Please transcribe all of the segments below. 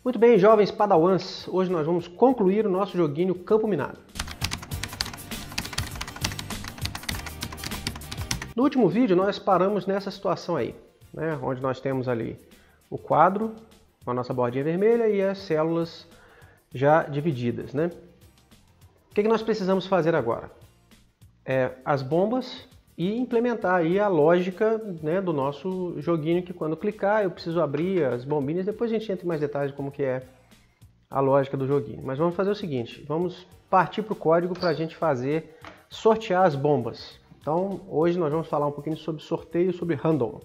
Muito bem, jovens padawans, hoje nós vamos concluir o nosso joguinho Campo Minado. No último vídeo nós paramos nessa situação aí, né, onde nós temos ali o quadro com a nossa bordinha vermelha e as células já divididas, né? O que nós precisamos fazer agora? As bombas e implementar aí a lógica, né, do nosso joguinho, que quando clicar eu preciso abrir as bombinhas. Depois a gente entra em mais detalhes como que é a lógica do joguinho. Mas vamos fazer o seguinte, vamos partir para o código para a gente sortear as bombas. Então hoje nós vamos falar um pouquinho sobre sorteio, sobre random.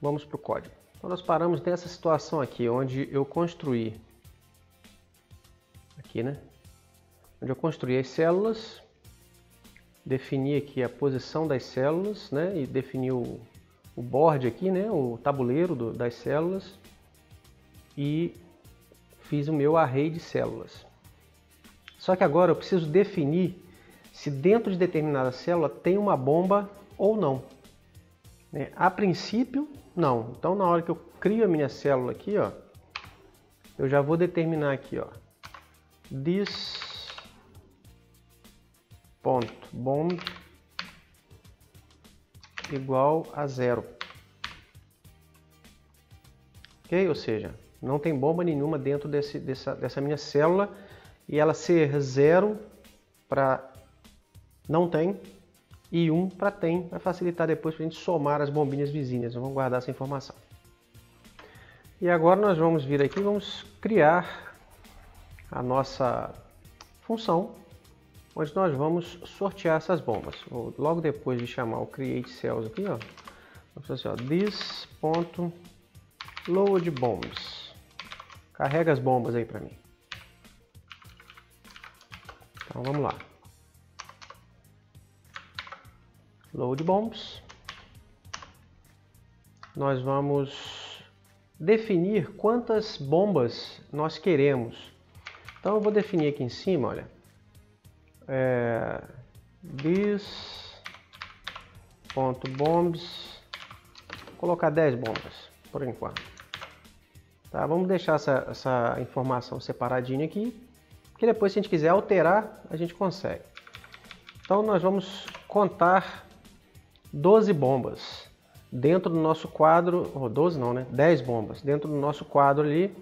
Vamos para o código. Então nós paramos nessa situação aqui, onde eu construí, aqui, né, onde eu construí as células, defini aqui a posição das células, né, e defini o board aqui, né, o tabuleiro das células, e fiz o meu array de células. Só que agora eu preciso definir se dentro de determinada célula tem uma bomba ou não. A princípio, não. Então na hora que eu crio a minha célula aqui, ó, eu já vou determinar aqui, ó, this.bomb igual a 0. Ok? Ou seja, não tem bomba nenhuma dentro dessa minha célula, e ela ser 0 para não tem e 1 para tem, vai facilitar depois para a gente somar as bombinhas vizinhas. Vamos guardar essa informação. E agora nós vamos vir aqui e vamos criar a nossa função, onde nós vamos sortear essas bombas. Logo depois de chamar o create cells aqui, ó, vamos fazer assim, ó, this.loadBombs. Carrega as bombas aí para mim. Então vamos lá. LoadBombs. Nós vamos definir quantas bombas nós queremos. Então eu vou definir aqui em cima, olha, this.bombs, vou colocar 10 bombas por enquanto. Tá, vamos deixar essa informação separadinha aqui, porque depois, se a gente quiser alterar, a gente consegue. Então nós vamos contar 12 bombas dentro do nosso quadro, ou 12 não, né? 10 bombas dentro do nosso quadro ali,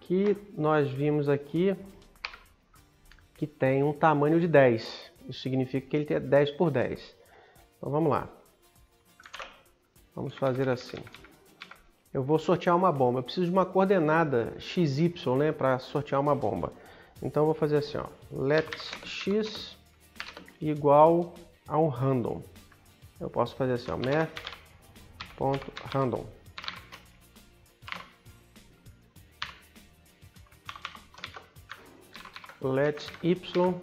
que nós vimos aqui que tem um tamanho de 10. Isso significa que ele tem 10 por 10. Então vamos lá. Vamos fazer assim. Eu vou sortear uma bomba. Eu preciso de uma coordenada XY, né, para sortear uma bomba. Então eu vou fazer assim, ó, let x igual a um random. Eu posso fazer assim, ó, math.random. Let y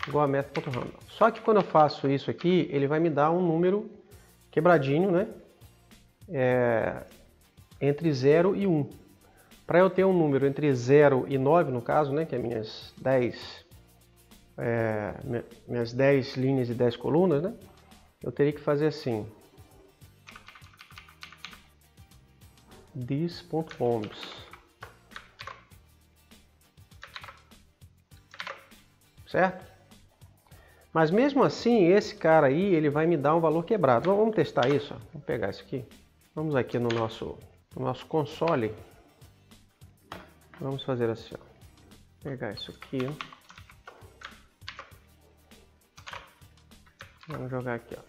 igual a math.random. Só que quando eu faço isso aqui, ele vai me dar um número quebradinho, né? Entre 0 e 1. Para eu ter um número entre 0 e 9, no caso, né, que é minhas 10 linhas e 10 colunas, né? Eu teria que fazer assim. This.bombs. Certo? Mas mesmo assim, esse cara aí, ele vai me dar um valor quebrado. Então, vamos testar isso, ó. Vamos pegar isso aqui. Vamos aqui no nosso console. Vamos fazer assim, ó. Pegar isso aqui, ó. Vamos jogar aqui, ó.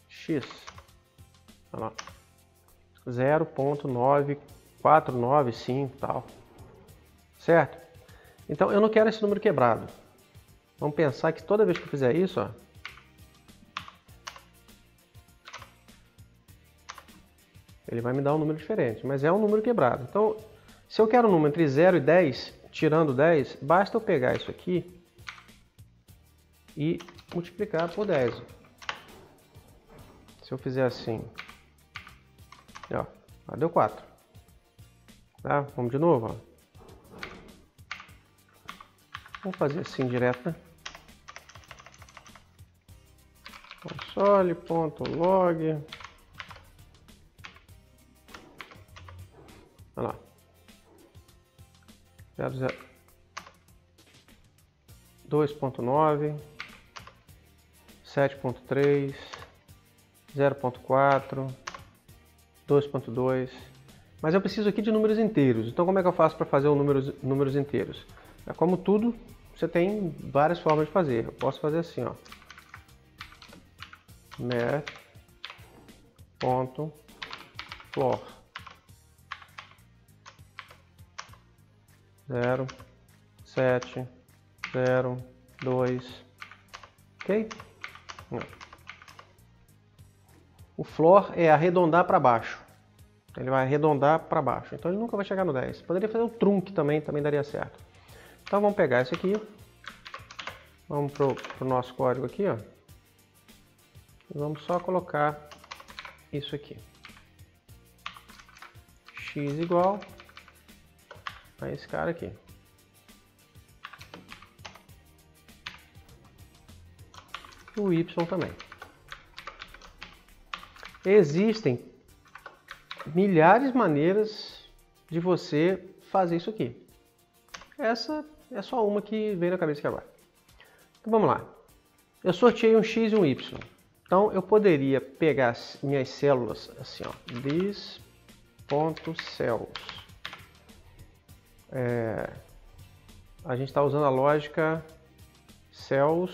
X. Olha lá. 0.9495 tal. Certo? Então eu não quero esse número quebrado. Vamos pensar que toda vez que eu fizer isso, ó, ele vai me dar um número diferente, mas é um número quebrado. Então, se eu quero um número entre 0 e 10, tirando 10, basta eu pegar isso aqui e multiplicar por 10. Se eu fizer assim, ó, deu 4. Tá? Vamos de novo, ó. Vamos fazer assim direto, né? Console.log Olha lá. 2.9, 7.3, 0.4, 2.2. Mas eu preciso aqui de números inteiros. Então como é que eu faço para fazer os números inteiros? Como tudo, você tem várias formas de fazer. Eu posso fazer assim, ó. Math.floor 0, 7, 0, 2, ok? O floor é arredondar para baixo. Ele vai arredondar para baixo, então ele nunca vai chegar no 10. Poderia fazer o trunc também daria certo. Então vamos pegar isso aqui, vamos para o nosso código aqui, ó. E vamos só colocar isso aqui. X igual a esse cara aqui. E o Y também. Existem milhares de maneiras de você fazer isso aqui. Essa é só uma que veio na cabeça aqui agora. Então vamos lá. Eu sorteei um X e um Y. Então eu poderia pegar minhas células assim, ó. This.cells. A gente está usando a lógica cells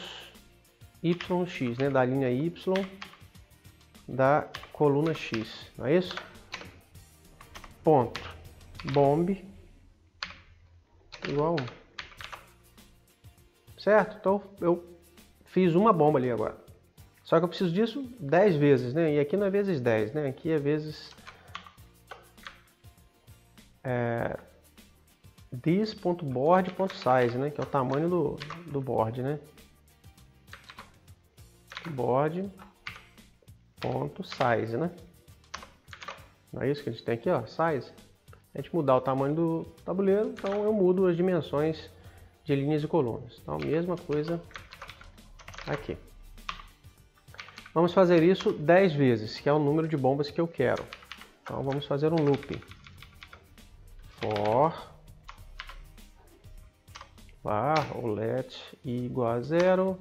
YX, né? Da linha Y da coluna X, não é isso? Ponto bomb igual a 1. Certo? Então eu fiz uma bomba ali agora. Só que eu preciso disso 10 vezes, né? E aqui não é vezes 10, né? Aqui é vezes this.board.size, né? Que é o tamanho do board, né? Board.size, né? Não é isso que a gente tem aqui, ó, size. A gente mudar o tamanho do tabuleiro, então eu mudo as dimensões de linhas e colunas. Então, mesma coisa aqui. Vamos fazer isso 10 vezes, que é o número de bombas que eu quero. Então, vamos fazer um loop. For var ou let igual a 0.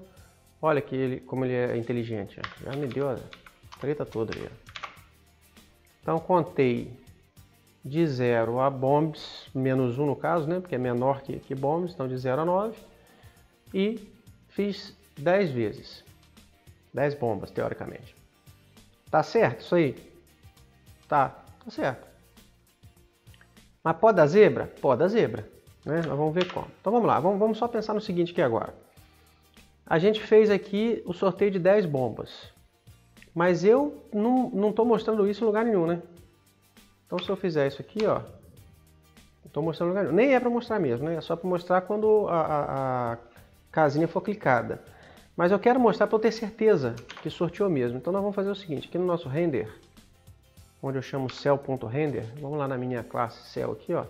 Olha que como ele é inteligente. Já me deu a treta toda aí. Então, contei de 0 a bombs, menos 1 no caso, né? Porque é menor que bombs, então de 0 a 9. E fiz 10 vezes. 10 bombas, teoricamente. Tá certo isso aí? Tá certo. Mas pode dar zebra? Pode dar zebra. Né? Nós vamos ver como. Então vamos lá, vamos só pensar no seguinte aqui agora. A gente fez aqui o sorteio de 10 bombas. Mas eu não estou mostrando isso em lugar nenhum, né? Então se eu fizer isso aqui, ó, não estou mostrando em lugar nenhum. Nem é para mostrar mesmo, né? É só para mostrar quando a casinha for clicada. Mas eu quero mostrar para eu ter certeza que sorteou mesmo. Então nós vamos fazer o seguinte, aqui no nosso render, onde eu chamo cell.render, vamos lá na minha classe cell aqui, ó.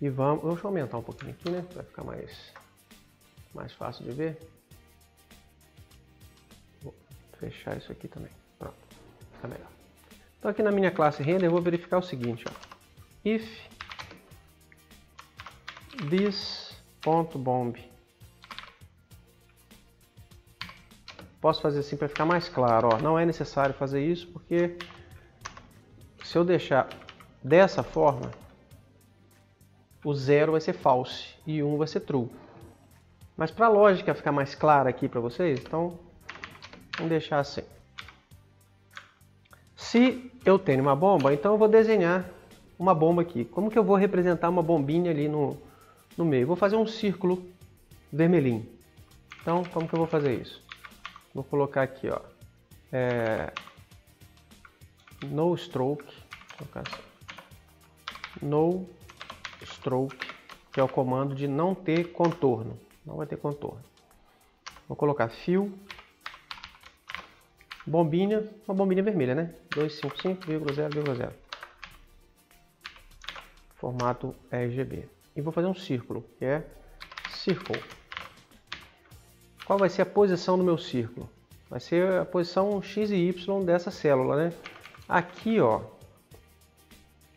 E vamos, deixa eu aumentar um pouquinho aqui, né? Para ficar mais fácil de ver. Vou fechar isso aqui também. Pronto, fica melhor. Então aqui na minha classe render eu vou verificar o seguinte, ó. If this.bomb. Posso fazer assim para ficar mais claro, ó. Não é necessário fazer isso porque se eu deixar dessa forma, o 0 vai ser false e 1 vai ser true. Mas para a lógica ficar mais clara aqui para vocês, então vamos deixar assim. Se eu tenho uma bomba, então eu vou desenhar uma bomba aqui. Como que eu vou representar uma bombinha ali no meio? Vou fazer um círculo vermelhinho. Então, como que eu vou fazer isso? Vou colocar aqui, ó, no stroke, no stroke, que é o comando de não ter contorno. Não vai ter contorno. Vou colocar fill, bombinha, uma bombinha vermelha, né? 255,0,0. Formato RGB. E vou fazer um círculo, que é circle. Qual vai ser a posição do meu círculo? Vai ser a posição X e Y dessa célula, né? Aqui, ó,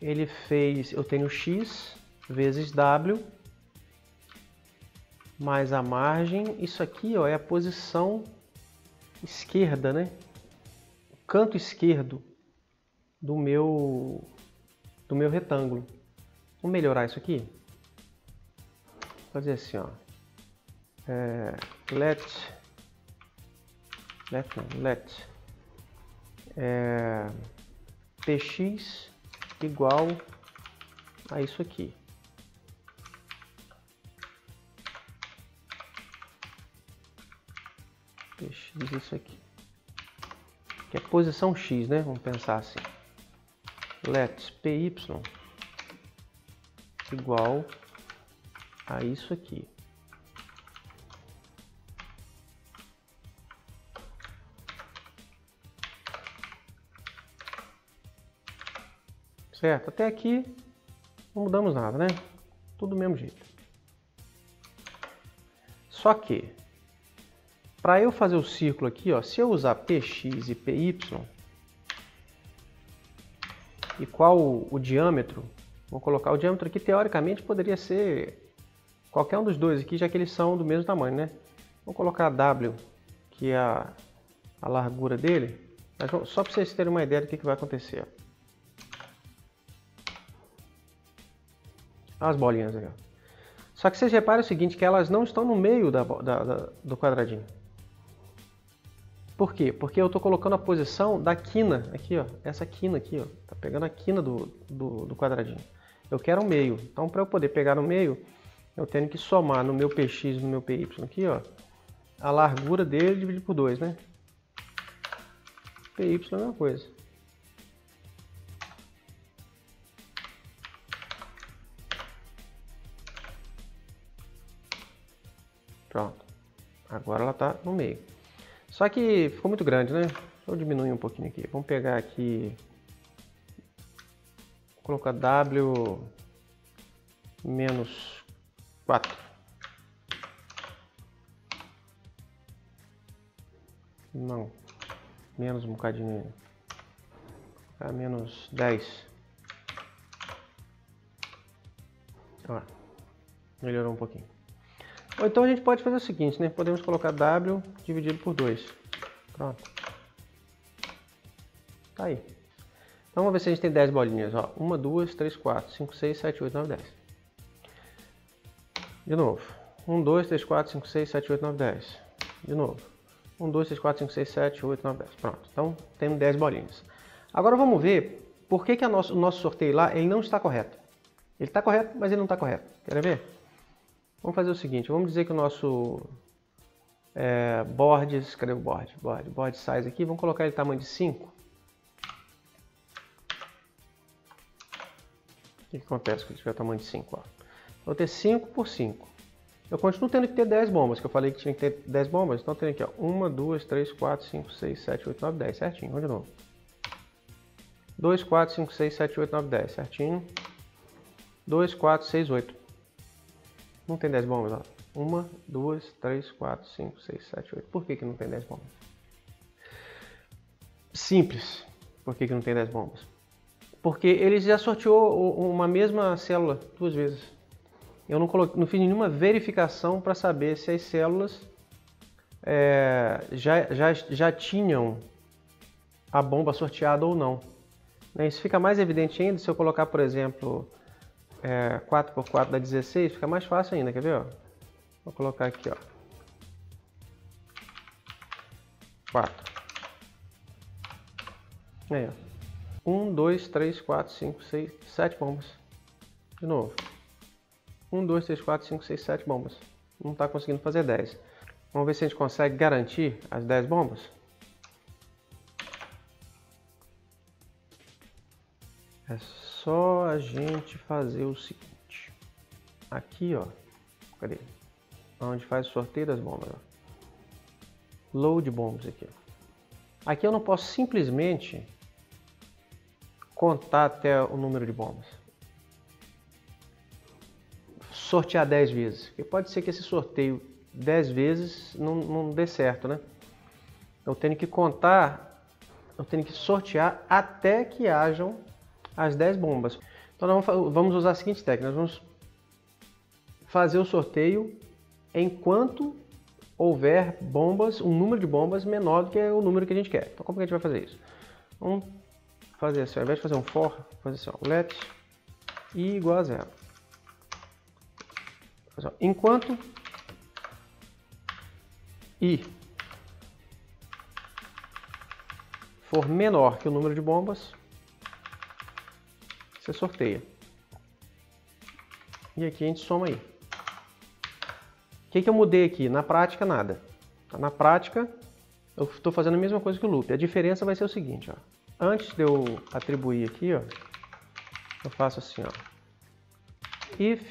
ele fez, eu tenho x vezes w mais a margem. Isso aqui, ó, é a posição esquerda, né? O canto esquerdo do meu retângulo. Vamos melhorar isso aqui? Vou fazer assim, ó. Let px igual a isso aqui. Px isso aqui. Que é posição x, né? Vamos pensar assim. Let py igual a isso aqui. Certo? Até aqui não mudamos nada, né? Tudo do mesmo jeito. Só que, para eu fazer o círculo aqui, ó, se eu usar px e py, e qual o diâmetro, vou colocar o diâmetro aqui, teoricamente poderia ser qualquer um dos dois aqui, já que eles são do mesmo tamanho, né? Vou colocar w, que é a largura dele, só para vocês terem uma ideia do que vai acontecer. As bolinhas aí, ó. Só que vocês reparem o seguinte, que elas não estão no meio do quadradinho. Por quê? Porque eu estou colocando a posição da quina, aqui, ó. Essa quina aqui, ó. Tá pegando a quina do quadradinho. Eu quero o meio. Então, para eu poder pegar no meio, eu tenho que somar no meu px e no meu py aqui, ó, a largura dele dividido por 2, né? Py é a mesma coisa. Pronto. Agora ela está no meio. Só que ficou muito grande, né? Deixa eu diminuir um pouquinho aqui. Vamos pegar aqui... Vou colocar W menos 4. Não. Menos um bocadinho. Menos 10. Ó, melhorou um pouquinho. Ou então a gente pode fazer o seguinte, né? Podemos colocar W dividido por 2. Pronto. Tá aí. Então vamos ver se a gente tem 10 bolinhas. Ó. 1, 2, 3, 4, 5, 6, 7, 8, 9, 10. De novo. 1, 2, 3, 4, 5, 6, 7, 8, 9, 10. De novo. 1, 2, 3, 4, 5, 6, 7, 8, 9, 10. Pronto. Então temos 10 bolinhas. Agora vamos ver por que, o nosso sorteio lá ele não está correto. Ele está correto, mas ele não está correto. Quer ver? Vamos fazer o seguinte, vamos dizer que o nosso boards, cadê o board? Board size aqui, vamos colocar ele tamanho de 5. O que acontece quando tiver tamanho de 5? Ó? Vou ter 5 por 5. Eu continuo tendo que ter 10 bombas, que eu falei que tinha que ter 10 bombas, então eu tenho aqui, ó, 1, 2, 3, 4, 5, 6, 7, 8, 9, 10, certinho, vamos de novo. 2, 4, 5, 6, 7, 8, 9, 10, certinho. 2, 4, 6, 8. Não tem 10 bombas, ó. 1, 2, 3, 4, 5, 6, 7, 8. Por que não tem 10 bombas? Simples. Por que não tem 10 bombas? Porque ele já sorteou uma mesma célula 2 vezes. Eu não fiz nenhuma verificação para saber se as células já tinham a bomba sorteada ou não. Isso fica mais evidente ainda se eu colocar, por exemplo... 4 por 4 dá 16, fica mais fácil ainda, quer ver? Ó? Vou colocar aqui, ó. 4. Aí, ó. 1, 2, 3, 4, 5, 6, 7 bombas. De novo. 1, 2, 3, 4, 5, 6, 7 bombas. Não está conseguindo fazer 10. Vamos ver se a gente consegue garantir as 10 bombas. É só a gente fazer o seguinte. Aqui, ó. Cadê? Onde faz o sorteio das bombas, ó. Load bombs aqui, ó. Aqui eu não posso simplesmente contar até o número de bombas. Sortear 10 vezes. Porque pode ser que esse sorteio 10 vezes não dê certo, né? Eu tenho que contar, eu tenho que sortear até que hajam as 10 bombas. Então nós vamos usar a seguinte técnica, nós vamos fazer o sorteio enquanto houver bombas, um número de bombas menor do que o número que a gente quer. Então como que a gente vai fazer isso? Vamos fazer assim, ao invés de fazer um for, fazer assim, ó, let i igual a 0. Enquanto i for menor que o número de bombas, você sorteia. E aqui a gente soma aí. O que eu mudei aqui? Na prática, nada. Na prática, eu estou fazendo a mesma coisa que o loop. A diferença vai ser o seguinte, ó. Antes de eu atribuir aqui, ó, eu faço assim, ó. If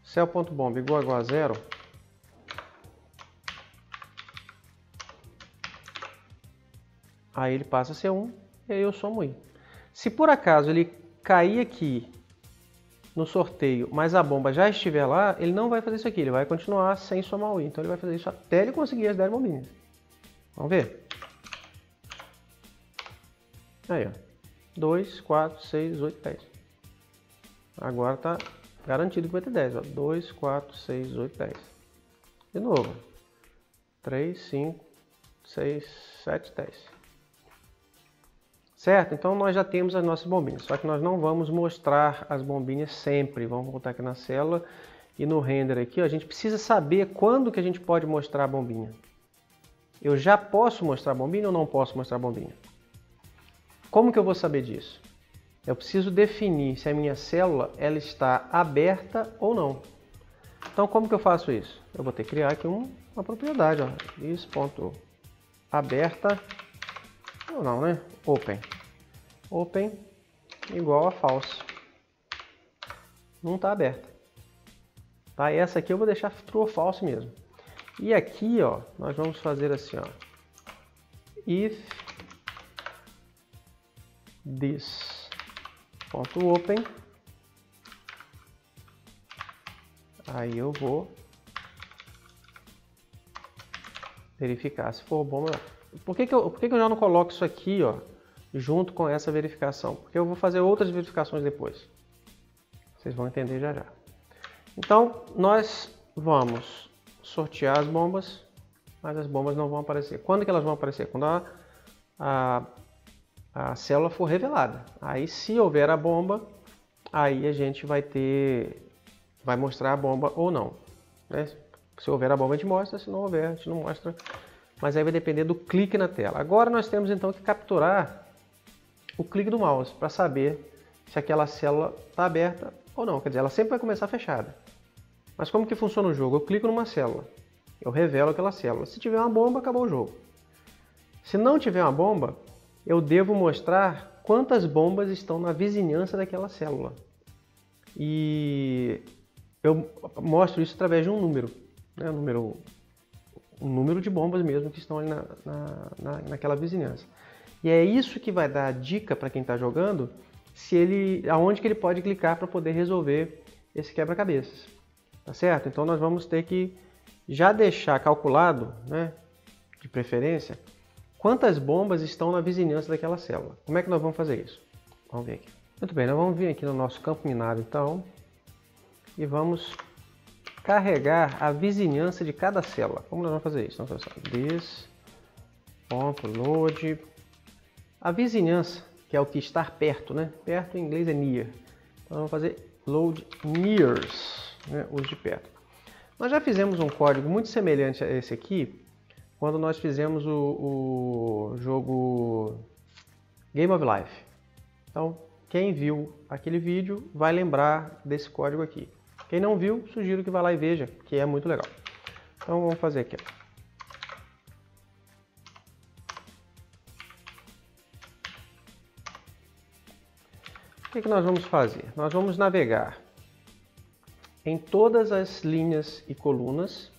cell.bomb igual a 0, aí ele passa a ser 1 e aí eu somo i. Se por acaso ele cair aqui no sorteio, mas a bomba já estiver lá, ele não vai fazer isso aqui, ele vai continuar sem somar o i. Então ele vai fazer isso até ele conseguir as 10 bombinhas. Vamos ver? Aí, ó. 2, 4, 6, 8, 10. Agora tá garantido que vai ter 10. Ó. 2, 4, 6, 8, 10. De novo. 3, 5, 6, 7, 10. Certo? Então nós já temos as nossas bombinhas, só que nós não vamos mostrar as bombinhas sempre. Vamos voltar aqui na célula e no render aqui, ó, a gente precisa saber quando que a gente pode mostrar a bombinha. Eu já posso mostrar a bombinha ou não posso mostrar a bombinha? Como que eu vou saber disso? Eu preciso definir se a minha célula ela está aberta ou não. Então como que eu faço isso? Eu vou ter que criar aqui uma propriedade, ó, this.aberta ou não, né? Open. Open igual a false. Não está aberta. Tá? Essa aqui eu vou deixar true ou false mesmo. E aqui, ó, nós vamos fazer assim, ó. If this.open, aí eu vou verificar se for bom ou não. Por que eu já não coloco isso aqui, ó, junto com essa verificação? Porque eu vou fazer outras verificações depois. Vocês vão entender já já. Então, nós vamos sortear as bombas, mas as bombas não vão aparecer. Quando que elas vão aparecer? Quando a célula for revelada. Aí, se houver a bomba, aí a gente vai mostrar a bomba ou não. Né? Se houver a bomba, a gente mostra. Se não houver, a gente não mostra. Mas aí vai depender do clique na tela. Agora nós temos então que capturar o clique do mouse para saber se aquela célula está aberta ou não. Quer dizer, ela sempre vai começar fechada. Mas como que funciona o jogo? Eu clico numa célula, eu revelo aquela célula. Se tiver uma bomba, acabou o jogo. Se não tiver uma bomba, eu devo mostrar quantas bombas estão na vizinhança daquela célula. E eu mostro isso através de um número, né? Um número de bombas mesmo que estão ali naquela vizinhança. E é isso que vai dar a dica para quem está jogando, aonde que ele pode clicar para poder resolver esse quebra-cabeças. Tá certo? Então nós vamos ter que já deixar calculado, né, de preferência, quantas bombas estão na vizinhança daquela célula. Como é que nós vamos fazer isso? Vamos ver aqui. Muito bem, nós vamos vir aqui no nosso campo minado então e vamos carregar a vizinhança de cada célula. Como nós vamos fazer isso? Vamos fazer this.load a vizinhança, que é o que está perto, né? Perto em inglês é near. Então vamos fazer load nears, né? Os de perto. Nós já fizemos um código muito semelhante a esse aqui quando nós fizemos o jogo Game of Life. Então, quem viu aquele vídeo vai lembrar desse código aqui. Quem não viu, sugiro que vá lá e veja, que é muito legal. Então vamos fazer aqui. O que nós vamos fazer? Nós vamos navegar em todas as linhas e colunas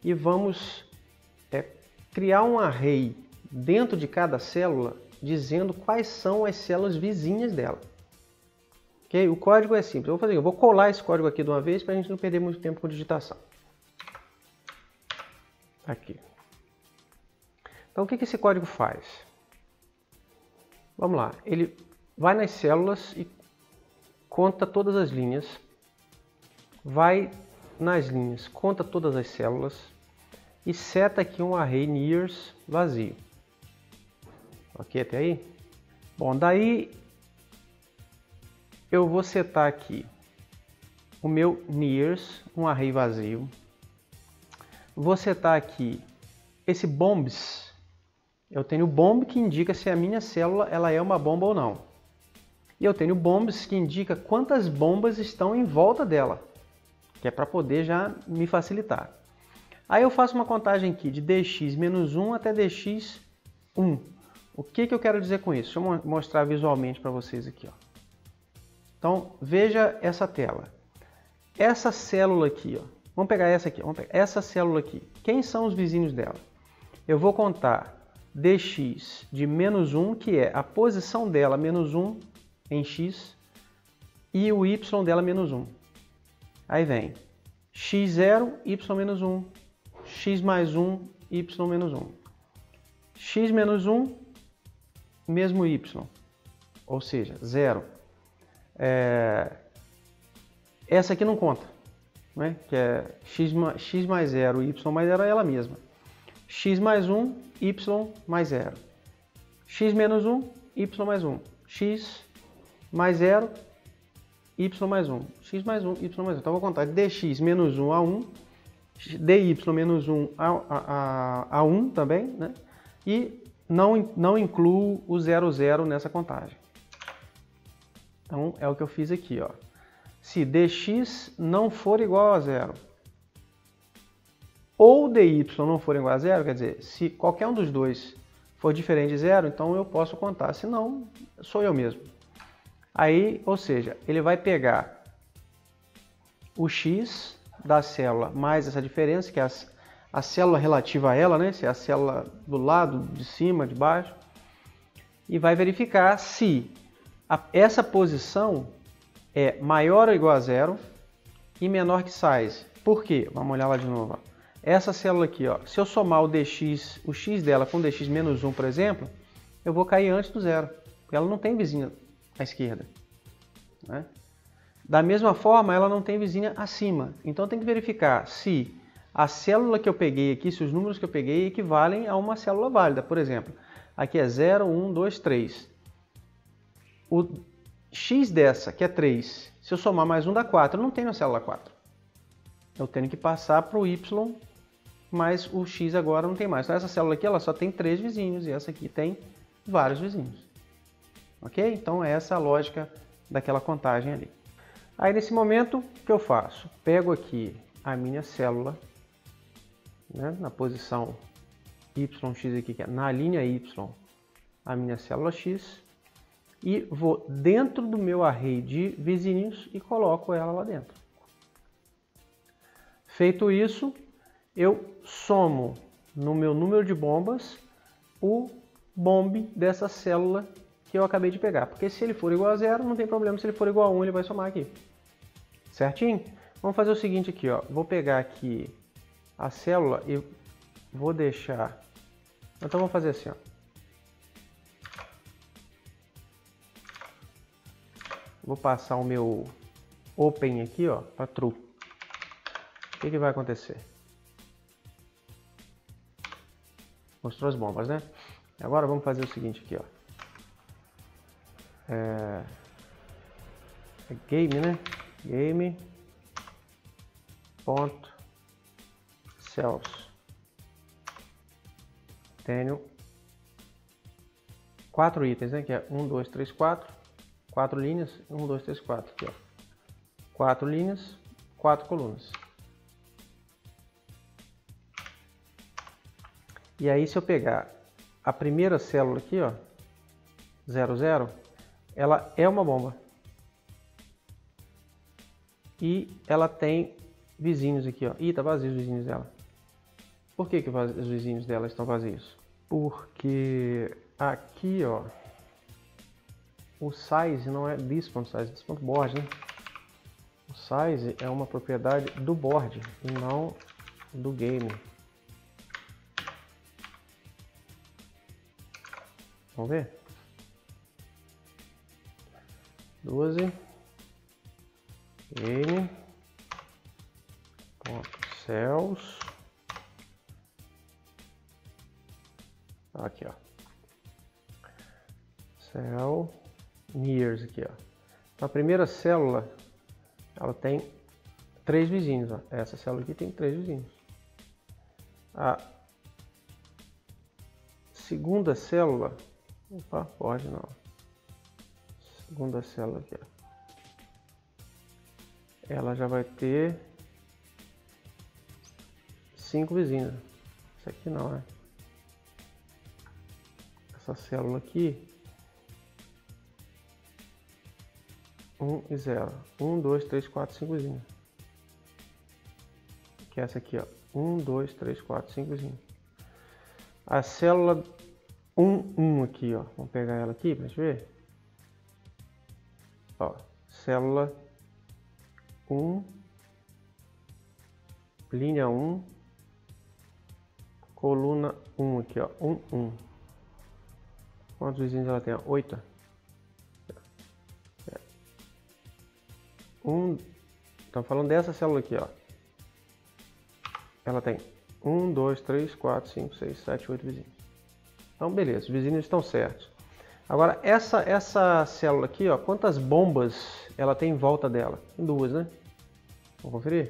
e vamos criar um array dentro de cada célula dizendo quais são as células vizinhas dela. Okay? O código é simples. Eu vou colar esse código aqui de uma vez para a gente não perder muito tempo com digitação. Aqui. Então o que esse código faz? Vamos lá. Ele vai nas células e conta todas as linhas, vai nas linhas, conta todas as células e seta aqui um array nears vazio. Ok até aí? Bom, daí eu vou setar aqui o meu nears, um array vazio. Vou setar aqui esse bombs. Eu tenho bomb que indica se a minha célula ela é uma bomba ou não. E eu tenho bombs que indica quantas bombas estão em volta dela, que é para poder já me facilitar. Aí eu faço uma contagem aqui de dx-1 até dx1. O que eu quero dizer com isso? Deixa eu mostrar visualmente para vocês aqui. Ó. Então, veja essa tela. Essa célula aqui, ó. Vamos pegar essa aqui. Vamos pegar essa célula aqui. Quem são os vizinhos dela? Eu vou contar dx de -1, que é a posição dela, -1 em x, e o y dela, -1. Aí vem x0, y-1, x mais 1, y-1. x menos 1, mesmo y, ou seja, 0. Essa aqui não conta, né? Que é x mais 0, y mais 0 é ela mesma. X mais 1, y mais 0. X menos 1, y mais 1. X mais 0, y mais 1. X mais 1, y mais 1. Então, eu vou contar de dx menos 1 a 1, dy menos 1 a 1 também, né? E não incluo o 0, 0 nessa contagem. Então, é o que eu fiz aqui, ó. Se dx não for igual a 0, ou dy não for igual a 0, quer dizer, se qualquer um dos dois for diferente de 0, então eu posso contar, se não, sou eu mesmo. Aí, ou seja, ele vai pegar o x da célula mais essa diferença, que é a célula relativa a ela, né? Se é a célula do lado, de cima, de baixo, e vai verificar se essa posição é maior ou igual a 0 e menor que size. Por quê? Vamos olhar lá de novo. Ó. Essa célula aqui, ó, se eu somar o x dela com o dx menos 1, por exemplo, eu vou cair antes do 0, porque ela não tem vizinha à esquerda. Né? Da mesma forma, ela não tem vizinha acima. Então tem que verificar se a célula que eu peguei aqui, se os números que eu peguei equivalem a uma célula válida. Por exemplo, aqui é 0, 1, 2, 3. O x dessa, que é 3, se eu somar mais 1 dá 4, eu não tenho a célula 4. Eu tenho que passar para o y, mas o x agora não tem mais. Então essa célula aqui ela só tem 3 vizinhos e essa aqui tem vários vizinhos. Ok? Então é essa a lógica daquela contagem ali. Aí nesse momento, o que eu faço? Pego aqui a minha célula, né, na posição yx aqui, que é na linha y, a minha célula x, e vou dentro do meu array de vizinhos e coloco ela lá dentro. Feito isso, eu somo no meu número de bombas o bomb dessa célula que eu acabei de pegar. Porque se ele for igual a 0, não tem problema. Se ele for igual a 1, ele vai somar aqui. Certinho? Vamos fazer o seguinte aqui, ó. Vou pegar aqui a célula e vou deixar... Então vamos fazer assim, ó. Vou passar o meu open aqui, ó, para true. O que vai acontecer? Mostrou as bombas, né? Agora vamos fazer o seguinte aqui, ó. É game, né? Game ponto cells. Tenho 4 itens, né? Que é 1, 2, 3, 4. 4 linhas. 1, 2, 3, 4. Aqui, ó. 4 linhas, 4 colunas. E aí, se eu pegar a primeira célula aqui, ó, 0, 0, ela é uma bomba. E ela tem vizinhos aqui, ó. Ih, tá vazio os vizinhos dela. Por que os vizinhos dela estão vazios? Porque aqui, ó, o size não é this.size.board, né? O size é uma propriedade do board e não do game. Vamos ver? 12 n ponto cells. Aqui, ó. Cell nears aqui, ó. Então, a primeira célula, ela tem 3 vizinhos, ó. Essa célula aqui tem 3 vizinhos. A segunda célula, opa, pode não. Segunda célula aqui, ó. Ela já vai ter 5 vizinhos. Isso aqui não, né? Essa célula aqui, 1 e 0. 1, 2, 3, 4, 5 vizinhos. Que é essa aqui, ó. 1, 2, 3, 4, 5 vizinhos. A célula 1, 1 aqui, ó. Vamos pegar ela aqui pra gente ver. Ó, célula 1, linha 1, coluna 1 aqui, ó. 1, 1. Quantos vizinhos ela tem? 8. 1. Estamos falando dessa célula aqui, ó. Ela tem 1, 2, 3, 4, 5, 6, 7, 8 vizinhos. Então, beleza, os vizinhos estão certos. Agora, essa célula aqui, ó, quantas bombas ela tem em volta dela? Tem 2, né? Vamos conferir?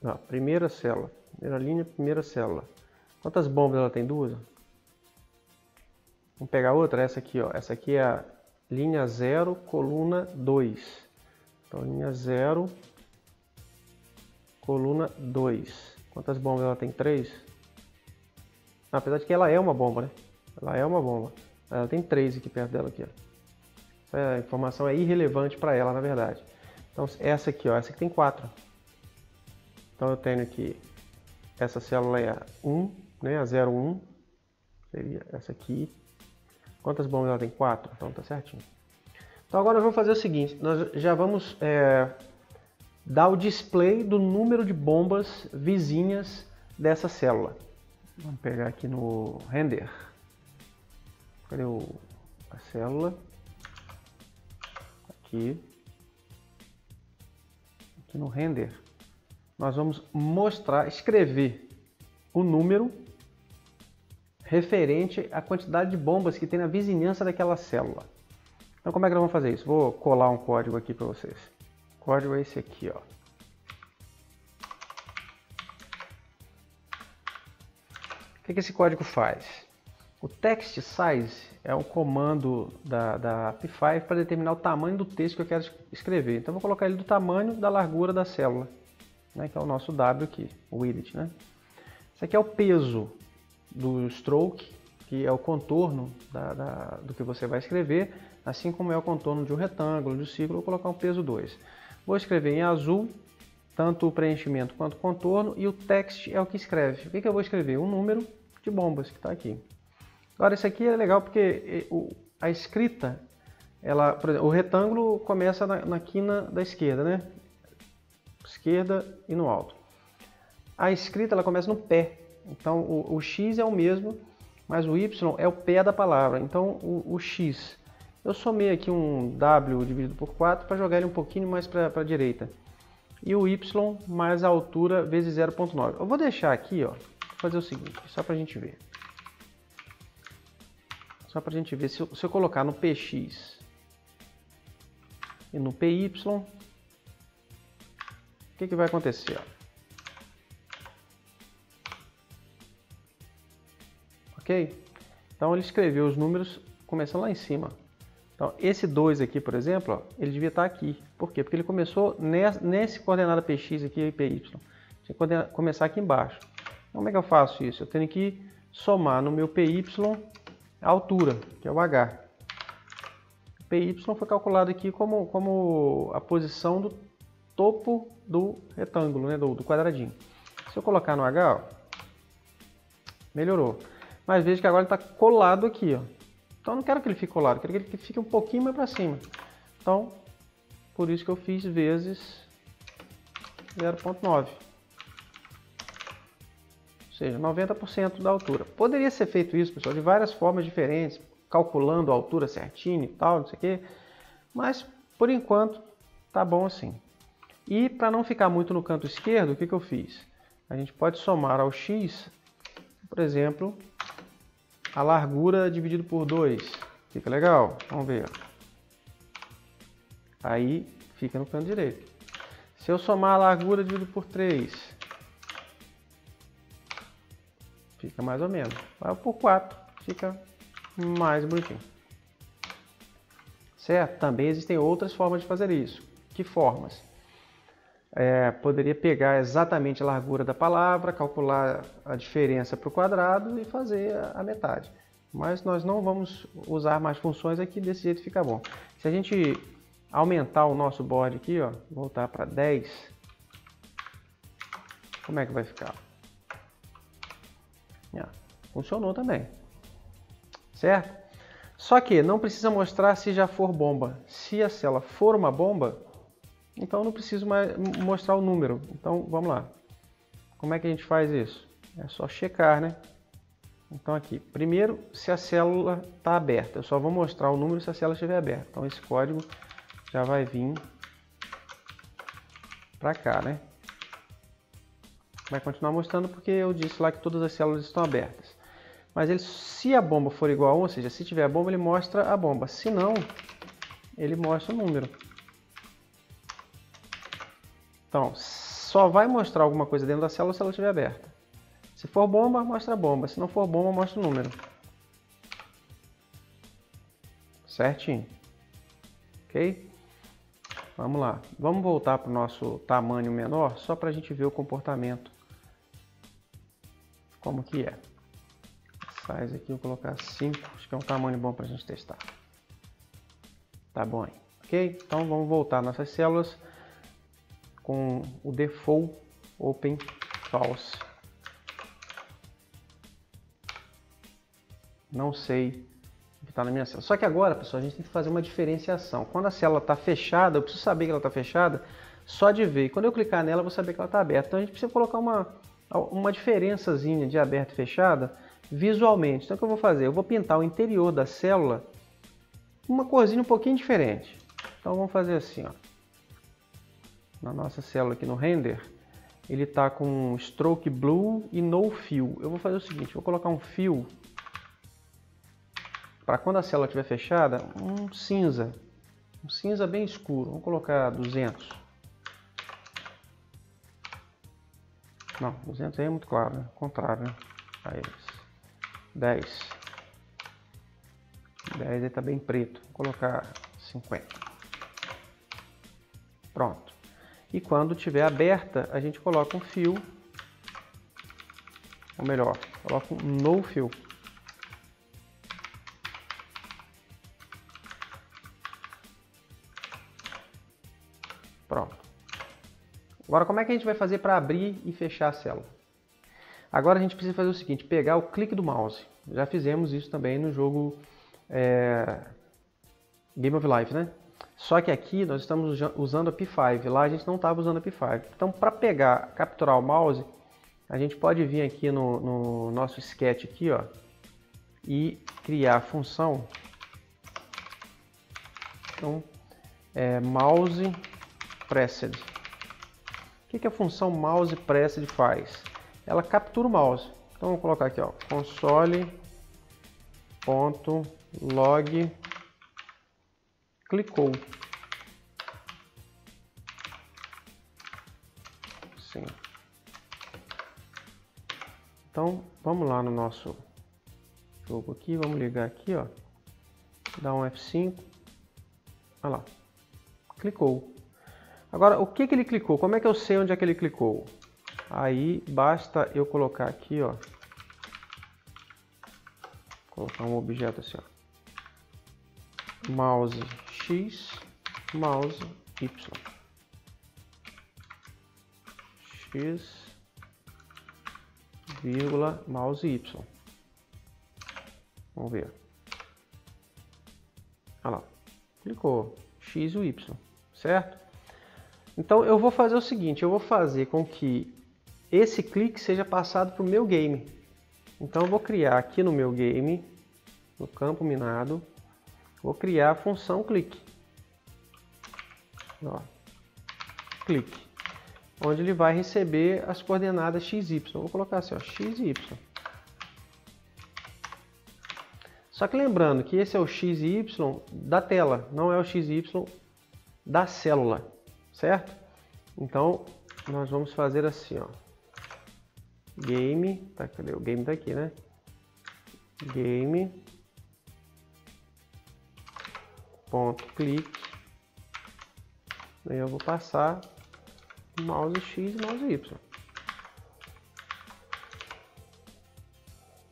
Ó, primeira célula, primeira linha, primeira célula. Quantas bombas ela tem? 2? Vamos pegar outra, essa aqui, ó. Essa aqui é a linha 0, coluna 2. Então, linha 0, coluna 2. Quantas bombas ela tem? 3? Apesar de que ela é uma bomba, né? Ela é uma bomba. Ela tem 3 aqui perto dela, aqui, ó. Essa informação é irrelevante para ela, na verdade. Então, essa aqui, ó. Essa aqui tem 4. Então, eu tenho aqui... Essa célula é a 1, né? A 01. Seria essa aqui. Quantas bombas ela tem? 4. Então, tá certinho. Então, agora nós vamos fazer o seguinte. Nós já vamos dar o display do número de bombas vizinhas dessa célula. Vamos pegar aqui no render. Cadê a célula? Aqui. Aqui no render. Nós vamos mostrar, escrever o número referente à quantidade de bombas que tem na vizinhança daquela célula. Então, como é que nós vamos fazer isso? Vou colar um código aqui para vocês. O código é esse aqui, ó. O que esse código faz? O text size é um comando da API5 para determinar o tamanho do texto que eu quero escrever. Então, eu vou colocar ele do tamanho da largura da célula, né, que é o nosso W aqui, o width, né? Isso aqui é o peso do stroke, que é o contorno do que você vai escrever, assim como é o contorno de um retângulo, de um círculo. Vou colocar um peso 2. Vou escrever em azul, tanto o preenchimento quanto o contorno, e o text é o que escreve. O que eu vou escrever? Um número de bombas que está aqui. Agora, isso aqui é legal porque a escrita, por exemplo, o retângulo começa na quina da esquerda, né? Esquerda e no alto. A escrita ela começa no pé. Então, o X é o mesmo, mas o Y é o pé da palavra. Então, o X, eu somei aqui um W dividido por 4 para jogar ele um pouquinho mais para a direita. E o Y mais a altura vezes 0,9. Eu vou deixar aqui, ó, fazer o seguinte, só para a gente ver. Só para a gente ver, se eu colocar no PX e no PY, o que vai acontecer? Ó? Ok? Então ele escreveu os números começando lá em cima. Então esse 2 aqui, por exemplo, ó, ele devia estar aqui. Por quê? Porque ele começou nesse coordenada PX aqui e PY. Tinha que começar aqui embaixo. Como é que eu faço isso? Eu tenho que somar no meu PY a altura, que é o H. O PY foi calculado aqui como a posição do topo do retângulo, né, do quadradinho. Se eu colocar no H, ó, melhorou. Mas veja que agora ele está colado aqui, ó. Então eu não quero que ele fique colado, eu quero que ele fique um pouquinho mais para cima. Então, por isso que eu fiz vezes 0,9. seja, 90% da altura. Poderia ser feito isso, pessoal, de várias formas diferentes, calculando a altura certinho e tal, não sei o quê, mas por enquanto tá bom assim. E para não ficar muito no canto esquerdo, o que eu fiz? A gente pode somar ao x, por exemplo, a largura dividido por 2. Fica legal? Vamos ver. Aí fica no canto direito. Se eu somar a largura dividido por 3, fica mais ou menos. Vai por 4, fica mais bonitinho. Certo? Também existem outras formas de fazer isso. Que formas? Poderia pegar exatamente a largura da palavra, calcular a diferença para o quadrado e fazer a metade. Mas nós não vamos usar mais funções aqui, desse jeito fica bom. Se a gente aumentar o nosso board aqui, ó, voltar para 10, como é que vai ficar? Funcionou também, certo? Só que não precisa mostrar se já for bomba. Se a célula for uma bomba, então não preciso mais mostrar o número. Então vamos lá. Como é que a gente faz isso? É só checar, né? Então aqui, primeiro, se a célula está aberta. Eu só vou mostrar o número se a célula estiver aberta. Então esse código já vai vir para cá, né? Vai continuar mostrando porque eu disse lá que todas as células estão abertas. Mas ele, se a bomba for igual a 1, ou seja, se tiver a bomba, ele mostra a bomba. Se não, ele mostra o número. Então, só vai mostrar alguma coisa dentro da célula se ela estiver aberta. Se for bomba, mostra a bomba. Se não for bomba, mostra o número. Certinho. Ok? Vamos lá. Vamos voltar para o nosso tamanho menor, só para a gente ver o comportamento. Como que é. Size aqui, eu vou colocar 5. Acho que é um tamanho bom para a gente testar. Tá bom aí. Ok? Então, vamos voltar nossas células com o default open false. Não sei o que está na minha célula. Só que agora, pessoal, a gente tem que fazer uma diferenciação. Quando a célula está fechada, eu preciso saber que ela está fechada só de ver. E quando eu clicar nela, eu vou saber que ela está aberta. Então a gente precisa colocar uma diferençazinha de aberta e fechada visualmente. Então o que eu vou fazer? Eu vou pintar o interior da célula uma corzinha um pouquinho diferente. Então vamos fazer assim, ó. Na nossa célula aqui no render, ele está com stroke blue e no fill. Eu vou fazer o seguinte, vou colocar um fill para quando a célula estiver fechada, um cinza bem escuro. Vamos colocar 200. Não, 200 aí é muito claro, né? Contrário, né? Aí, 10. 10 aí está bem preto. Vou colocar 50. Pronto. E quando estiver aberta, a gente coloca um fill, ou melhor, coloca um no fill. Pronto. Agora, como é que a gente vai fazer para abrir e fechar a célula? Agora a gente precisa fazer o seguinte, pegar o clique do mouse. Já fizemos isso também no jogo Game of Life, né? Só que aqui nós estamos usando a P5, lá a gente não estava usando a P5. Então, para pegar, capturar o mouse, a gente pode vir aqui no nosso sketch aqui, ó, e criar a função. Então, mouse pressed. O que a função mouse pressed faz? Ela captura o mouse. Então, vou colocar aqui, ó, console.log clicou. Sim. Então, vamos lá no nosso jogo aqui, vamos ligar aqui, ó, dar um F5, olha lá, clicou. Agora, o que ele clicou? Como é que eu sei onde é que ele clicou? Aí, basta eu colocar aqui, ó, colocar um objeto assim, ó, mouse X, mouse Y, X, vírgula, mouse Y. Vamos ver. Olha lá, clicou, X e Y, certo? Então eu vou fazer o seguinte, eu vou fazer com que esse clique seja passado para o meu game. Então eu vou criar aqui no meu game, no campo minado, vou criar a função clique. Ó, clique. Onde ele vai receber as coordenadas x, y. Vou colocar assim, ó, x e y. Só que lembrando que esse é o x e y da tela, não é o x e y da célula, certo? Então, nós vamos fazer assim, ó. Game, tá, cadê? O game tá aqui, né? Game ponto clique. Aí eu vou passar mouse X e mouse Y.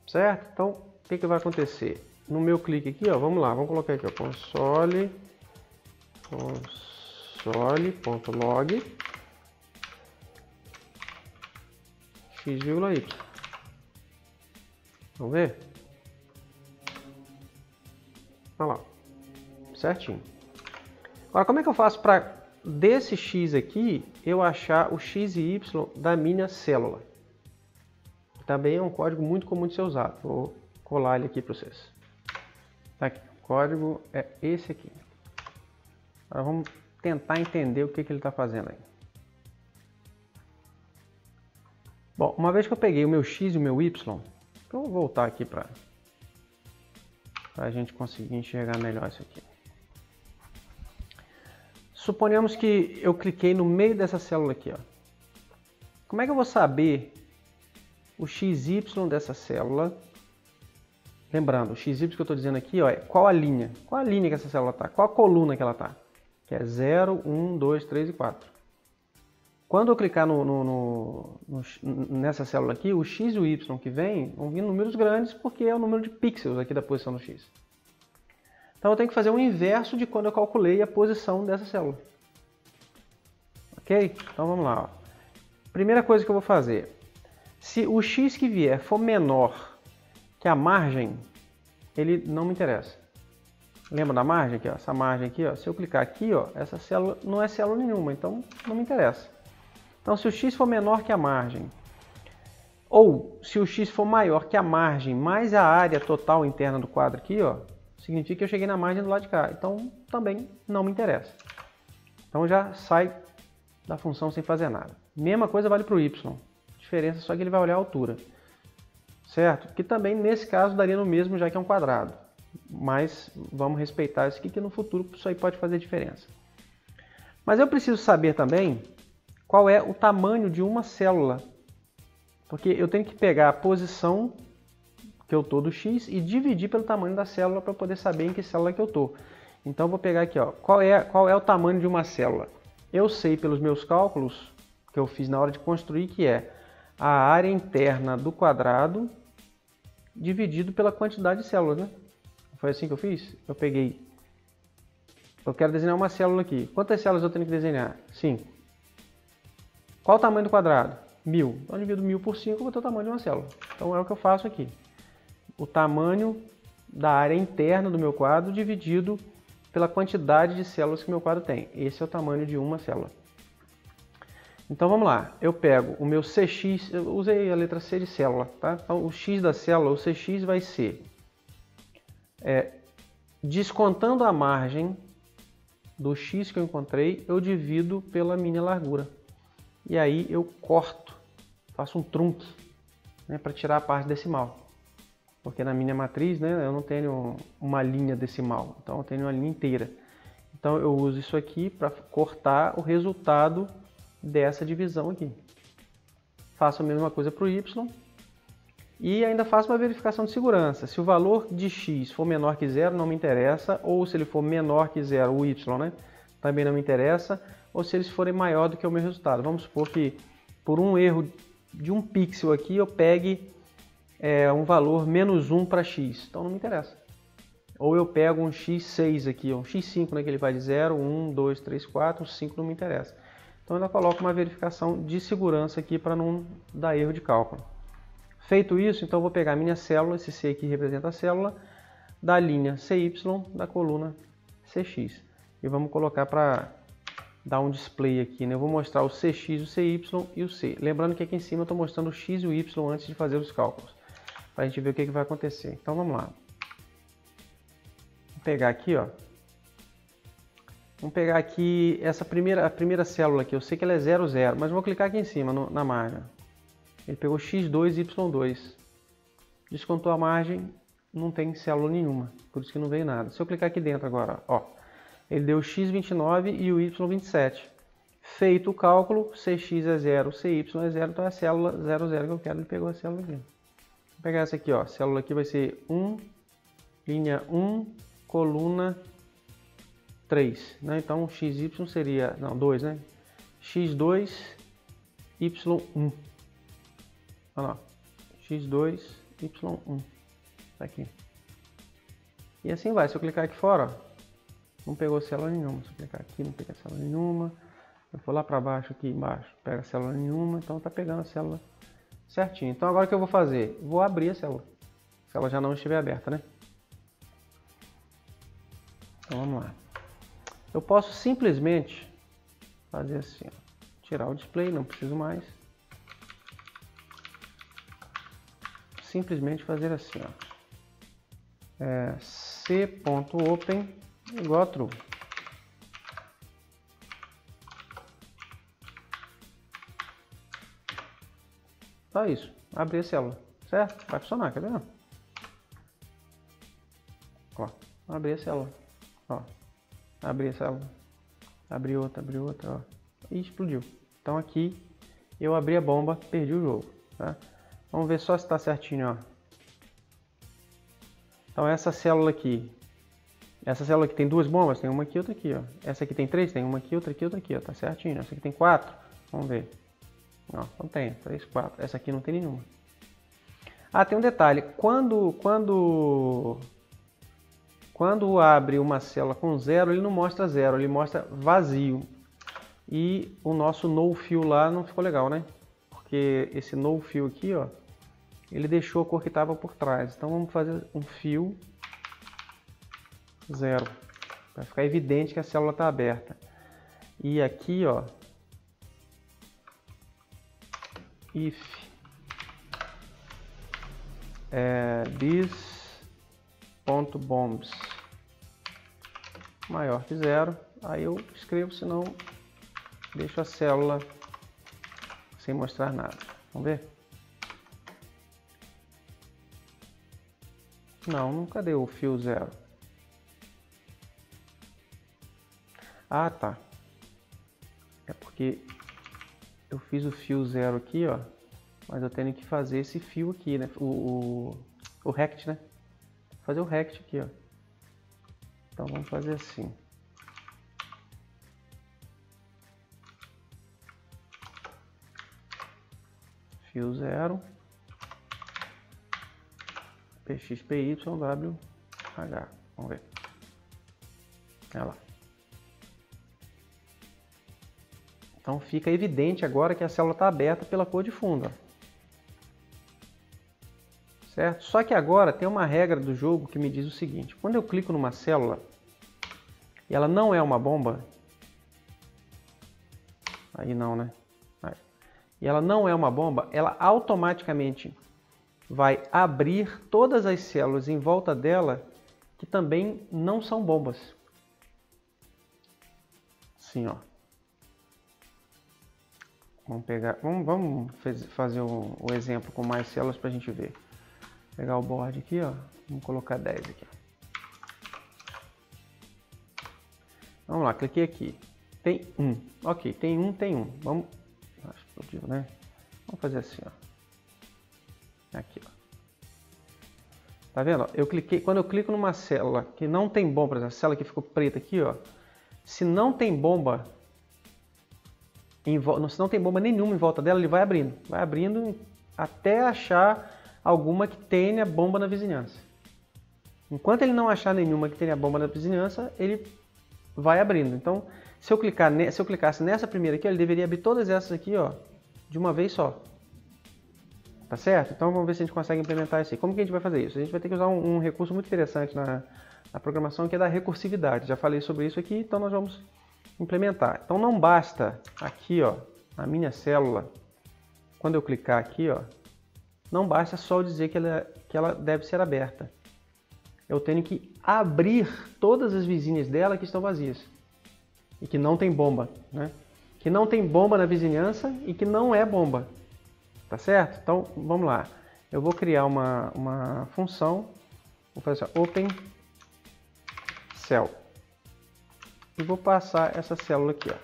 Certo? Então, o que vai acontecer? No meu clique aqui, ó, vamos lá, vamos colocar aqui, ó, console.log x,y. Vamos ver? Olha lá, certinho. Agora, como é que eu faço para desse x aqui eu achar o x e y da minha célula? Também é um código muito comum de ser usado. Vou colar ele aqui para vocês. Tá aqui. O código é esse aqui. Agora vamos tentar entender o que ele está fazendo aí. Bom, uma vez que eu peguei o meu x e o meu y, eu vou voltar aqui para a gente conseguir enxergar melhor isso aqui. Suponhamos que eu cliquei no meio dessa célula aqui, ó. Como é que eu vou saber o XY dessa célula? Lembrando, o XY que eu estou dizendo aqui, ó, é qual a linha? Qual a linha que essa célula está? Qual a coluna que ela está? Que é 0, 1, 2, 3 e 4. Quando eu clicar nessa célula aqui, o X e o Y que vem vão vir números grandes porque é o número de pixels aqui da posição do X. Então eu tenho que fazer o inverso de quando eu calculei a posição dessa célula. Ok? Então vamos lá. Ó. Primeira coisa que eu vou fazer. Se o x que vier for menor que a margem, ele não me interessa. Lembra da margem aqui? Ó? Essa margem aqui, ó, se eu clicar aqui, ó, essa célula não é célula nenhuma, então não me interessa. Então se o x for menor que a margem, ou se o x for maior que a margem mais a área total interna do quadro aqui, ó, significa que eu cheguei na margem do lado de cá. Então, também não me interessa. Então, já sai da função sem fazer nada. Mesma coisa vale para o y. Diferença só que ele vai olhar a altura. Certo? Que também, nesse caso, daria no mesmo, já que é um quadrado. Mas, vamos respeitar isso aqui, que no futuro isso aí pode fazer diferença. Mas eu preciso saber também qual é o tamanho de uma célula. Porque eu tenho que pegar a posição que eu estou do x e dividir pelo tamanho da célula para poder saber em que célula que eu estou. Então, vou pegar aqui, ó, qual é o tamanho de uma célula. Eu sei pelos meus cálculos que eu fiz na hora de construir que é a área interna do quadrado dividido pela quantidade de células, né? Foi assim que eu fiz? Eu quero desenhar uma célula aqui. Quantas células eu tenho que desenhar? 5. Qual o tamanho do quadrado? 1000. Então, eu divido 1000 por 5 para ter o tamanho de uma célula. Então, é o que eu faço aqui. O tamanho da área interna do meu quadro dividido pela quantidade de células que o meu quadro tem. Esse é o tamanho de uma célula. Então vamos lá, eu pego o meu CX, eu usei a letra C de célula, tá? Então o X da célula, o CX vai ser, descontando a margem do X que eu encontrei, eu divido pela minha largura. E aí eu corto, faço um trunque, né, para tirar a parte decimal. Porque na minha matriz, né, eu não tenho uma linha decimal, então eu tenho uma linha inteira. Então eu uso isso aqui para cortar o resultado dessa divisão aqui. Faço a mesma coisa para o y e ainda faço uma verificação de segurança. Se o valor de x for menor que 0, não me interessa, ou se ele for menor que 0, o y, né, também não me interessa, ou se eles forem maior do que o meu resultado. Vamos supor que por um erro de um pixel aqui eu pegue um valor menos 1 para x, então não me interessa. Ou eu pego um x6 aqui, um x5, né, que ele vai de 0, 1, 2, 3, 4, 5 não me interessa. Então eu ainda coloco uma verificação de segurança aqui para não dar erro de cálculo. Feito isso, então eu vou pegar a minha célula, esse C aqui representa a célula, da linha CY da coluna CX. E vamos colocar para dar um display aqui, né? Eu vou mostrar o CX, o CY e o C. Lembrando que aqui em cima eu estou mostrando o X e o Y antes de fazer os cálculos, para a gente ver o que vai acontecer. Então vamos lá. Vou pegar aqui, ó. Vamos pegar aqui a primeira célula aqui. Eu sei que ela é 0, 0, mas vou clicar aqui em cima na margem. Ele pegou X2 e Y2. Descontou a margem, não tem célula nenhuma, por isso que não veio nada. Se eu clicar aqui dentro agora, ó, ele deu X29 e o Y27. Feito o cálculo, CX é 0, CY é 0, então é a célula 00 que eu quero, ele pegou a célula aqui. Vou pegar essa aqui, ó, a célula aqui vai ser 1, linha 1, coluna 3, né? Então XY seria, não, 2, né? X2, Y1. Olha lá, X2, Y1. Tá aqui. E assim vai, se eu clicar aqui fora, ó, não pegou célula nenhuma. Se eu clicar aqui, não pega célula nenhuma. Eu for lá para baixo, aqui embaixo, pega célula nenhuma, então tá pegando a célula certinho. Então agora o que eu vou fazer? Vou abrir a célula, se ela já não estiver aberta, né? Então vamos lá. Eu posso simplesmente fazer assim, ó, tirar o display, não preciso mais. Simplesmente fazer assim, ó, c.open igual a true. Só isso, abrir a célula, certo? Vai funcionar, quer ver? Ó, abrir a célula, ó, abrir a célula, abrir outra, ó, e explodiu. Então aqui eu abri a bomba, perdi o jogo, tá? Vamos ver só se está certinho, ó. Então essa célula aqui tem duas bombas, tem uma aqui e outra aqui, ó. Essa aqui tem 3, tem uma aqui, outra aqui, ó, tá certinho. Essa aqui tem 4, vamos ver. Não tem, 3, 4. Essa aqui não tem nenhuma. Ah, tem um detalhe, quando abre uma célula com 0, ele não mostra 0, ele mostra vazio. E o nosso no fill lá não ficou legal, né? Porque esse no fill aqui, ó, ele deixou a cor que estava por trás. Então vamos fazer um fill 0, para ficar evidente que a célula está aberta. E aqui, ó, if this.bombs maior que 0, aí eu escrevo, senão deixo a célula sem mostrar nada. Vamos ver? Não, cadê o fill 0? Ah, tá. É porque eu fiz o fill 0 aqui, ó, mas eu tenho que fazer esse fill aqui, né? O rect, né? Vou fazer o rect aqui, ó. Então vamos fazer assim. Fill 0, pxpywh, vamos ver. Olha lá. Então fica evidente agora que a célula está aberta pela cor de fundo, ó. Certo? Só que agora tem uma regra do jogo que me diz o seguinte: quando eu clico numa célula e ela não é uma bomba, aí não, né? E ela não é uma bomba, ela automaticamente vai abrir todas as células em volta dela que também não são bombas. Assim, ó. Vamos pegar, vamos fazer o exemplo com mais células para a gente ver. Vou pegar o board aqui, ó. Vamos colocar 10 aqui. Vamos lá, cliquei aqui. Tem 1. Ok, tem 1, tem 1. Vamos. Explodiu, né? Vamos fazer assim, ó. Aqui, ó. Tá vendo? Quando eu clico numa célula que não tem bomba, por exemplo, a célula que ficou preta aqui, ó. Se não tem bomba, se não tem bomba nenhuma em volta dela, ele vai abrindo até achar alguma que tenha bomba na vizinhança. Enquanto ele não achar nenhuma que tenha bomba na vizinhança, ele vai abrindo. Então, se eu clicasse nessa primeira aqui, ele deveria abrir todas essas aqui, ó, de uma vez só. Tá certo? Então vamos ver se a gente consegue implementar isso aí. Como que a gente vai fazer isso? A gente vai ter que usar um recurso muito interessante na programação, que é da recursividade. Já falei sobre isso aqui, então nós vamos implementar. Então não basta aqui, ó, na minha célula, quando eu clicar aqui, ó, não basta só dizer que ela deve ser aberta. Eu tenho que abrir todas as vizinhas dela que estão vazias e que não tem bomba, né? Que não tem bomba na vizinhança e que não é bomba, tá certo? Então vamos lá. Eu vou criar uma função, vou fazer assim, open cell e vou passar essa célula aqui, ó.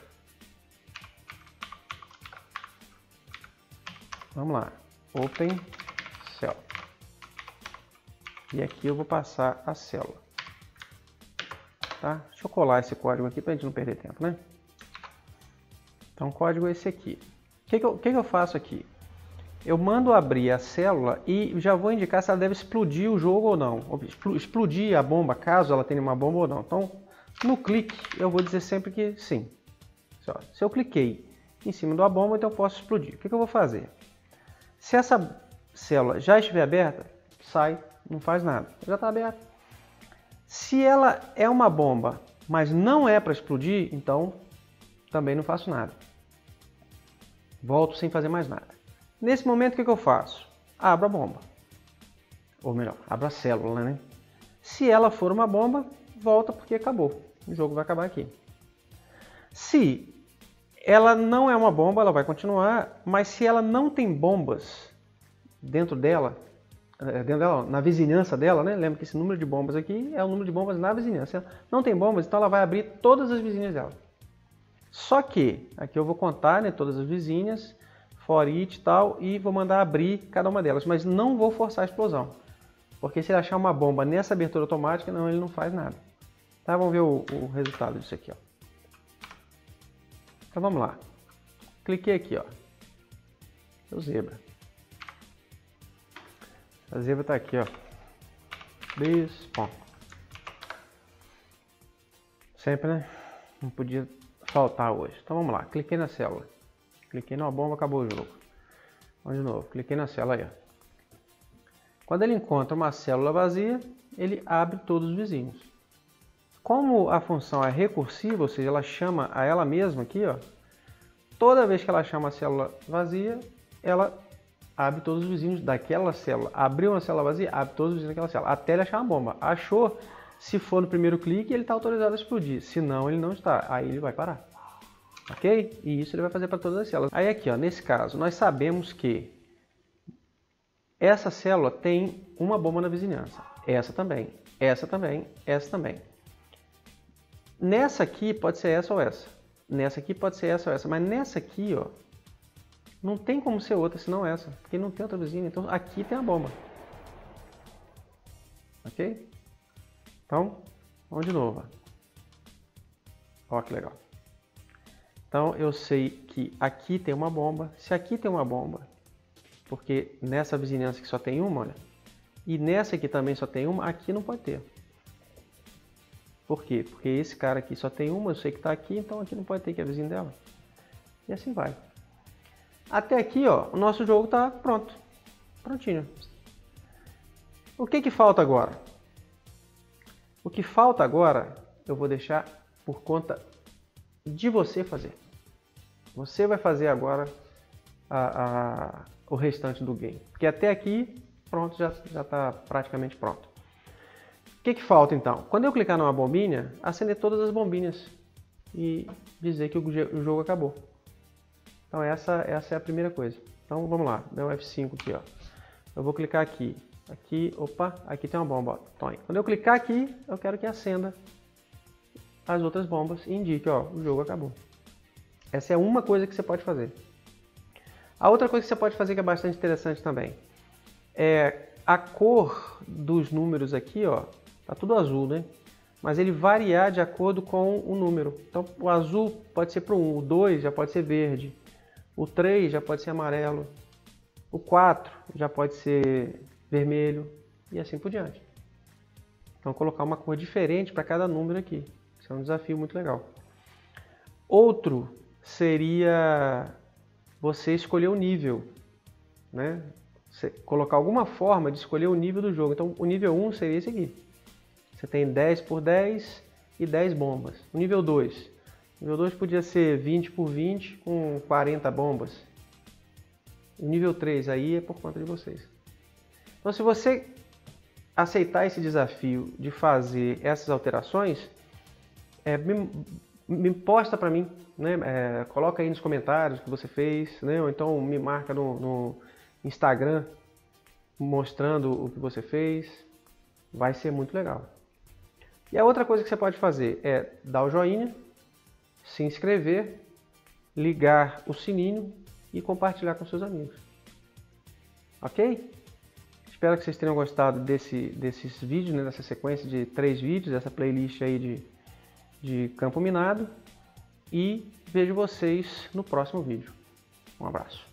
Vamos lá, open cell. E aqui eu vou passar a célula. Tá? Deixa eu colar esse código aqui para a gente não perder tempo, né? Então o código é esse aqui. O que eu faço aqui? Eu mando abrir a célula e já vou indicar se ela deve explodir o jogo ou não. Explodir a bomba, caso ela tenha uma bomba ou não. Então, no clique, eu vou dizer sempre que sim. Se eu cliquei em cima da bomba, então eu posso explodir. O que eu vou fazer? Se essa célula já estiver aberta, sai, não faz nada. Já está aberta. Se ela é uma bomba, mas não é para explodir, então também não faço nada. Volto sem fazer mais nada. Nesse momento, o que eu faço? Abro a bomba. Ou melhor, abro a célula, né? Se ela for uma bomba, volta porque acabou. O jogo vai acabar aqui. Se ela não é uma bomba, ela vai continuar, mas se ela não tem bombas dentro dela, na vizinhança dela, né? Lembra que esse número de bombas aqui é o número de bombas na vizinhança. Se ela não tem bombas, então ela vai abrir todas as vizinhas dela. Só que, aqui eu vou contar, né, todas as vizinhas, for each e tal, e vou mandar abrir cada uma delas, mas não vou forçar a explosão. Porque se ele achar uma bomba nessa abertura automática, não, ele não faz nada. Tá, vamos ver o resultado disso aqui, ó. Então vamos lá. Cliquei aqui, ó. O zebra. A zebra tá aqui, ó. Bom. Sempre, né? Não podia faltar hoje. Então vamos lá. Cliquei na célula. Cliquei numa bomba, acabou o jogo. Vamos de novo. Cliquei na célula aí, ó. Quando ele encontra uma célula vazia, ele abre todos os vizinhos. Como a função é recursiva, ou seja, ela chama a ela mesma aqui, ó. Toda vez que ela chama a célula vazia, ela abre todos os vizinhos daquela célula. Abriu uma célula vazia, abre todos os vizinhos daquela célula. Até ele achar uma bomba. Achou, se for no primeiro clique, ele está autorizado a explodir. Se não, ele não está. Aí ele vai parar. Ok? E isso ele vai fazer para todas as células. Aí aqui, ó, nesse caso, nós sabemos que essa célula tem uma bomba na vizinhança. Essa também. Essa também. Essa também. Nessa aqui pode ser essa ou essa. Nessa aqui pode ser essa ou essa. Mas nessa aqui, ó, não tem como ser outra senão essa. Porque não tem outra vizinha. Então aqui tem a bomba. Ok? Então, vamos de novo. Ó que legal. Então eu sei que aqui tem uma bomba. Se aqui tem uma bomba, porque nessa vizinhança que só tem uma, olha, e nessa aqui também só tem uma, aqui não pode ter. Por quê? Porque esse cara aqui só tem uma, eu sei que está aqui, então aqui não pode ter, que é vizinho dela. E assim vai. Até aqui, ó, o nosso jogo está pronto. Prontinho. O que falta agora? O que falta agora, eu vou deixar por conta de você fazer. Você vai fazer agora o restante do game. Porque até aqui, pronto, já está praticamente pronto. O que falta então? Quando eu clicar numa bombinha, acender todas as bombinhas e dizer que o jogo acabou. Então essa é a primeira coisa. Então vamos lá, dá um F5 aqui, ó. Eu vou clicar aqui. Aqui, opa, aqui tem uma bomba, ó. Quando eu clicar aqui, eu quero que acenda as outras bombas e indique, ó, o jogo acabou. Essa é uma coisa que você pode fazer. A outra coisa que você pode fazer que é bastante interessante também é a cor dos números aqui, ó, tá tudo azul, né? Mas ele variar de acordo com o número. Então o azul pode ser para o 1, o 2 já pode ser verde, o 3 já pode ser amarelo, o 4 já pode ser vermelho e assim por diante. Então colocar uma cor diferente para cada número aqui. Isso é um desafio muito legal. Outro seria você escolher o nível, né? Você colocar alguma forma de escolher o nível do jogo. Então o nível 1 seria esse aqui. Você tem 10 por 10 e 10 bombas. O nível 2, Nível 2 podia ser 20 por 20 com 40 bombas. O nível 3 aí é por conta de vocês. Então, se você aceitar esse desafio de fazer essas alterações, me posta para mim, né? Coloca aí nos comentários o que você fez, né? Ou então me marca no Instagram mostrando o que você fez. Vai ser muito legal. E a outra coisa que você pode fazer é dar o joinha, se inscrever, ligar o sininho e compartilhar com seus amigos. Ok? Espero que vocês tenham gostado desses vídeos, né, dessa sequência de 3 vídeos, dessa playlist aí de campo minado. E vejo vocês no próximo vídeo. Um abraço.